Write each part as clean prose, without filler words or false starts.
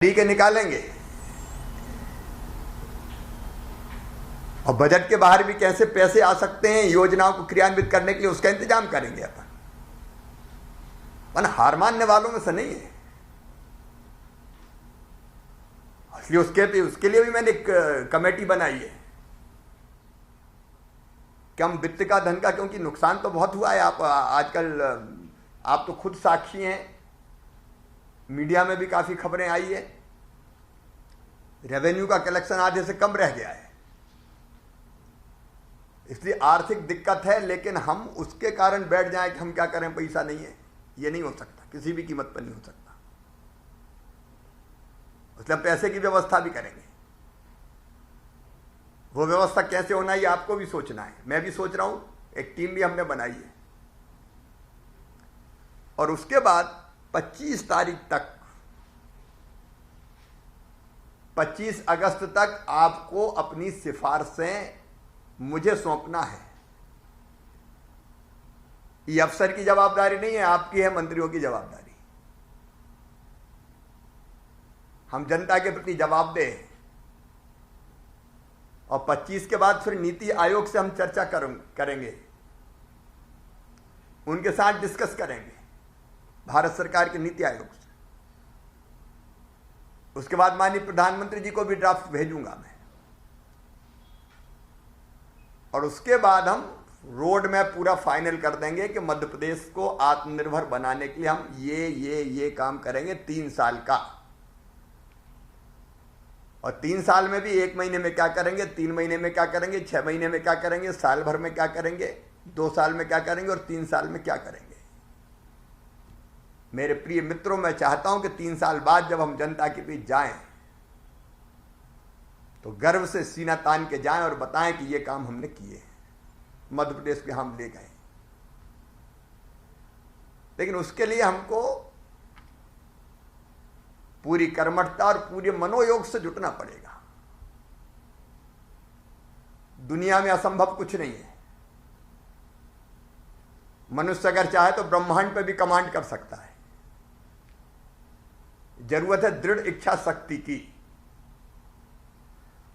के निकालेंगे और बजट के बाहर भी कैसे पैसे आ सकते हैं योजनाओं को क्रियान्वित करने के लिए, उसका इंतजाम करेंगे अपन हार मानने वालों में से नहीं है। इसलिए उसके लिए भी मैंने एक कमेटी बनाई है कि हम वित्त का धन का, क्योंकि नुकसान तो बहुत हुआ है। आप आजकल आप तो खुद साक्षी हैं, मीडिया में भी काफी खबरें आई है, रेवेन्यू का कलेक्शन आधे से कम रह गया है। इसलिए आर्थिक दिक्कत है, लेकिन हम उसके कारण बैठ जाएं कि हम क्या करें, पैसा नहीं है, ये नहीं हो सकता, किसी भी कीमत पर नहीं हो सकता। इसलिए हम पैसे की व्यवस्था भी करेंगे। वो व्यवस्था कैसे होना है ये आपको भी सोचना है, मैं भी सोच रहा हूं, एक टीम भी हमने बनाई है। और उसके बाद 25 तारीख तक, 25 अगस्त तक आपको अपनी सिफारिशें मुझे सौंपना है। ये अफसर की जवाबदारी नहीं है, आपकी है, मंत्रियों की जवाबदारी। हम जनता के प्रति जवाबदेह हैं। और 25 के बाद फिर नीति आयोग से हम चर्चा करेंगे, उनके साथ डिस्कस करेंगे, भारत सरकार के नीति आयोग से। उसके बाद माननीय प्रधानमंत्री जी को भी ड्राफ्ट भेजूंगा मैं। और उसके बाद हम रोड मैप पूरा फाइनल कर देंगे कि मध्य प्रदेश को आत्मनिर्भर बनाने के लिए हम ये काम करेंगे 3 साल का। और 3 साल में भी 1 महीने में क्या करेंगे, 3 महीने में क्या करेंगे, 6 महीने में क्या करेंगे, साल भर में क्या करेंगे, 2 साल में क्या करेंगे और 3 साल में क्या करेंगे। मेरे प्रिय मित्रों, मैं चाहता हूं कि 3 साल बाद जब हम जनता के बीच जाएं तो गर्व से सीना तान के जाएं और बताएं कि ये काम हमने किए, मध्य प्रदेश के हम ले गए। लेकिन उसके लिए हमको पूरी कर्मठता और पूरे मनोयोग से जुटना पड़ेगा। दुनिया में असंभव कुछ नहीं है। मनुष्य अगर चाहे तो ब्रह्मांड पे भी कमांड कर सकता है। जरूरत है दृढ़ इच्छा शक्ति की।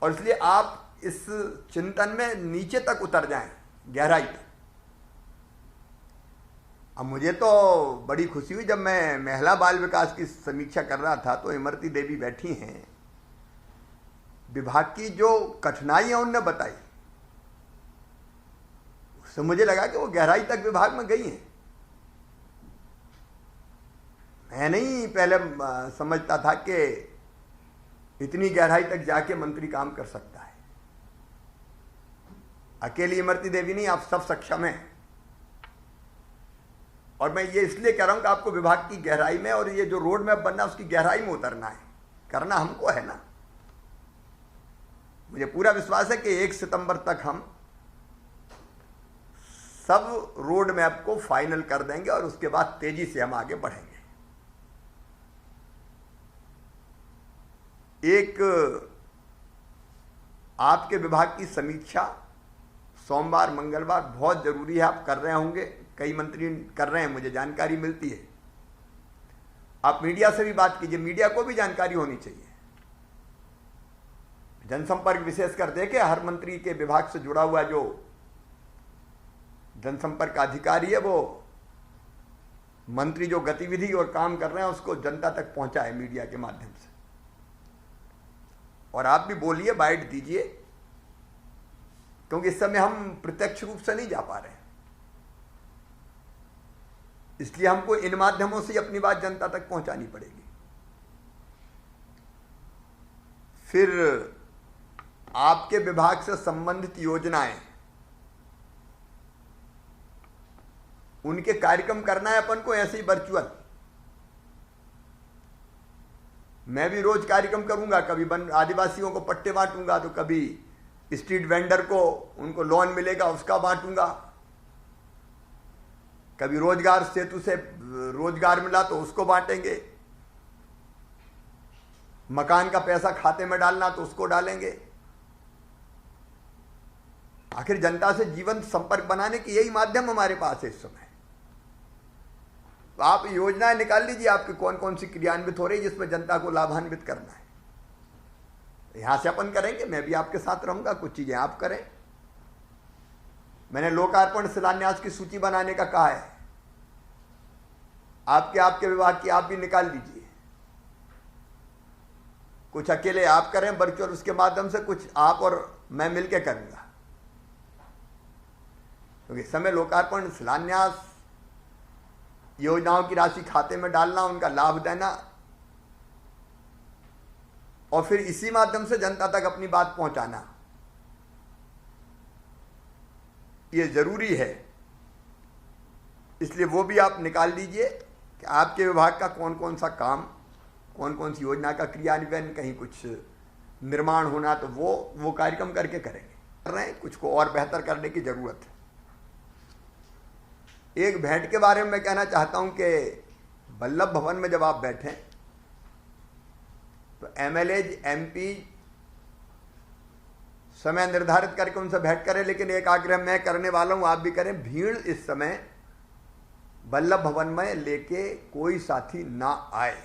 और इसलिए आप इस चिंतन में नीचे तक उतर जाएं, गहराई तक। अब मुझे तो बड़ी खुशी हुई जब मैं महिला बाल विकास की समीक्षा कर रहा था तो इमरती देवी बैठी हैं, विभाग की जो कठिनाइयां उनने बताई, उससे मुझे लगा कि वो गहराई तक विभाग में गई हैं। मैं नहीं पहले समझता था कि इतनी गहराई तक जाके मंत्री काम कर सकता है। अकेली इमरती देवी नहीं, आप सब सक्षम हैं। और मैं ये इसलिए कह रहा हूं कि आपको विभाग की गहराई में और ये जो रोड मैप बनना है उसकी गहराई में उतरना है, करना हमको है ना। मुझे पूरा विश्वास है कि 1 सितंबर तक हम सब रोड मैप को फाइनल कर देंगे और उसके बाद तेजी से हम आगे बढ़ेंगे। एक आपके विभाग की समीक्षा सोमवार मंगलवार बहुत जरूरी है, आप कर रहे होंगे, कई मंत्री कर रहे हैं, मुझे जानकारी मिलती है। आप मीडिया से भी बात कीजिए, मीडिया को भी जानकारी होनी चाहिए। जनसंपर्क विशेषकर देखे, हर मंत्री के विभाग से जुड़ा हुआ जो जनसंपर्क अधिकारी है वो मंत्री जो गतिविधि और काम कर रहे हैं उसको जनता तक पहुंचाए मीडिया के माध्यम से। और आप भी बोलिए, बाइट दीजिए, क्योंकि इस समय हम प्रत्यक्ष रूप से नहीं जा पा रहे हैं। इसलिए हमको इन माध्यमों से अपनी बात जनता तक पहुंचानी पड़ेगी। फिर आपके विभाग से संबंधित योजनाएं, उनके कार्यक्रम करना है अपन को ऐसे ही वर्चुअल। मैं भी रोज कार्यक्रम करूंगा, कभी आदिवासियों को पट्टे बांटूंगा, तो कभी स्ट्रीट वेंडर को उनको लोन मिलेगा उसका बांटूंगा, कभी रोजगार सेतु से रोजगार मिला तो उसको बांटेंगे, मकान का पैसा खाते में डालना तो उसको डालेंगे। आखिर जनता से जीवंत संपर्क बनाने की यही माध्यम हमारे पास है इस समय। तो आप योजनाएं निकाल लीजिए आपकी कौन कौन सी क्रियान्वित हो रही है जिसमें जनता को लाभान्वित करना है। यहां से अपन करेंगे, मैं भी आपके साथ रहूंगा, कुछ चीजें आप करें। मैंने लोकार्पण शिलान्यास की सूची बनाने का कहा है, आपके विभाग की आप भी निकाल लीजिए। कुछ अकेले आप करें वर्चुअल उसके माध्यम से, कुछ आप और मैं मिलकर करूंगा, क्योंकि इस समय लोकार्पण शिलान्यास योजनाओं की राशि खाते में डालना, उनका लाभ देना और फिर इसी माध्यम से जनता तक अपनी बात पहुंचाना, ये जरूरी है। इसलिए वो भी आप निकाल लीजिए कि आपके विभाग का कौन कौन सा काम, कौन कौन सी योजना का क्रियान्वयन, कहीं कुछ निर्माण होना तो वो कार्यक्रम करके करेंगे। कर रहे हैं, कुछ को और बेहतर करने की जरूरत है। एक भेंट के बारे में मैं कहना चाहता हूं कि वल्लभ भवन में जब आप बैठे तो एमएलए एमपी समय निर्धारित करके उनसे भेंट करें, लेकिन एक आग्रह मैं करने वाला हूं, आप भी करें। भीड़ इस समय वल्लभ भवन में लेके कोई साथी ना आए,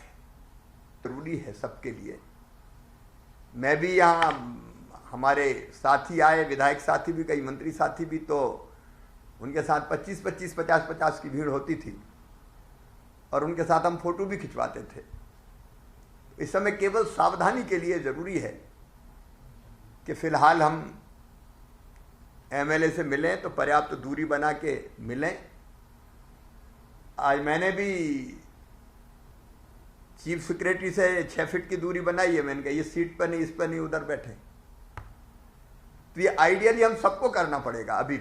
जरूरी है सबके लिए। मैं भी यहाँ, हमारे साथी आए, विधायक साथी भी, कई मंत्री साथी भी, तो उनके साथ 25-25, 50-50 की भीड़ होती थी और उनके साथ हम फोटो भी खिंचवाते थे। इस समय केवल सावधानी के लिए जरूरी है कि फिलहाल हम एमएलए से मिलें तो पर्याप्त दूरी बना के मिलें। आज मैंने भी चीफ सेक्रेटरी से 6 फीट की दूरी बनाई है। मैंने कहा ये सीट पर नहीं, इस पर नहीं, उधर बैठे। तो ये आइडियली हम सबको करना पड़ेगा अभी।